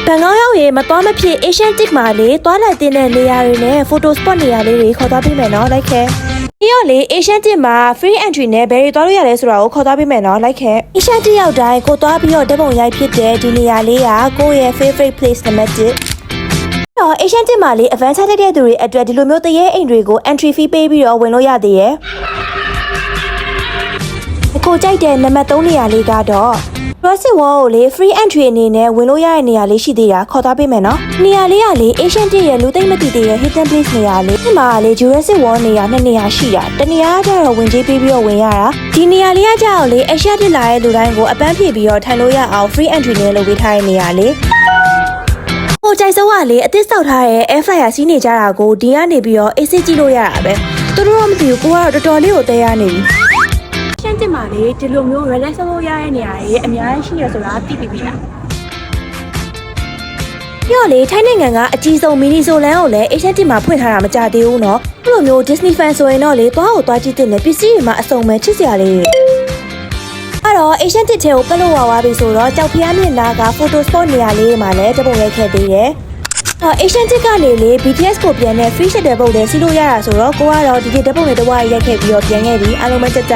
ဘန်ကောက်ရောက်ရင်မသွားမဖြစ် Asian Tik မှာလေသွားလိုက်တဲ့နေရာတွေနဲ့ photo spot နေရာလေးတွေခေါ်သွားပေးမယ်နော်လိုက်ခဲ့ပြီးတော့လေ Asian Tik မှာ free entry နဲ့ဘယ်တွေသွားလို့ရလဲဆိုတာကိုခေါ်သွားပေးမယ်နော်လိုက်ခဲ့ Asian Tik ရောက်တိုင်းကိုသွားပြီးတော့ဓာတ်ပုံရိုက်ဖြစ်တဲ့ဒီနေရာလေးကကိုယ့်ရဲ့ favorite place နံပါတ်1တော့ Asian Tik မှာလေ adventure တက်တဲ့သူတွေအတွက်ဒီလိုမျိုးတရေအိမ်တွေကို entry fee ပေးပြီးတော့ဝင်လို့ရသေးရဲ့ကိုကြိုက်တဲ့နံပါတ်3နေရာလေးကတော့ Jurassic World ကိုလေ free entry အနေနဲ့ဝင်လို့ရတဲ့နေရာလေးရှိသေးတာခေါ်သွားပေးမယ်နော်။နေရာလေးကလေ Asian Tik ရဲ့လူသိမ့်မသိသေးတဲ့ hidden place နေရာလေးဒီမှာလေ Jurassic World နေရာ2နေရာရှိတာ။တနေရာကျတော့ဝင်ကြေးပေးပြီးတော့ဝင်ရတာ။ဒီနေရာလေးကကျတော့လေ Asian Tik လာတဲ့လူတိုင်းကိုအပန်းဖြေပြီးတော့ထိုင်လို့ရအောင် free entry နဲ့လုပ်ပေးထားတဲ့နေရာလေး။ဟိုကြိုက်စိုးကလေအသစ်ဆောက်ထားတဲ့ air fryer စီးနေကြတာကိုဒီကနေပြီးတော့အေးဆေးကြည့်လို့ရတာပဲ။သူတို့တော့မသိဘူးကိုကတော့တော်တော်လေးကိုတဲရနေပြီ။ရှင်းတင်ပါလေဒီလိုမျိုး relax လုပ်ရတဲ့နေရာတွေအများကြီးရှိရဆိုတာသိပြီလားပြောလေထိုင်းနိုင်ငံကအကြီးဆုံးမီနီဆိုလန်ကိုလည်း Asian Tik မှာဖွင့်ထားတာမကြသေးဘူးเนาะအဲ့လိုမျိုး Disney fan ဆိုရင်တော့လေသွားကိုသွားကြည့်တဲ့ပစ္စည်းတွေမှာအစုံပဲချစ်စရာလေးတွေအဲ့တော့ Asian Tik ထဲကိုပက်လို့ဝါပြီဆိုတော့ကြောက်ဖျားမြင့်နာက photo spot နေရာလေးတွေမှာလည်းတပုံရိုက်ခဲ့သေးတယ်Asian Tik ကနေလေ BTS ကိုပြန်တဲ့ free shuttle ပုတ်လည်းစီးလို့ရတာဆိုတော့ကိုကတော့ဒီဓာတ်ပုံတွေတဝါရိုက်ခဲ့ပြီးတော့ပြန်ခဲ့ပြီအားလုံးပဲကြကြ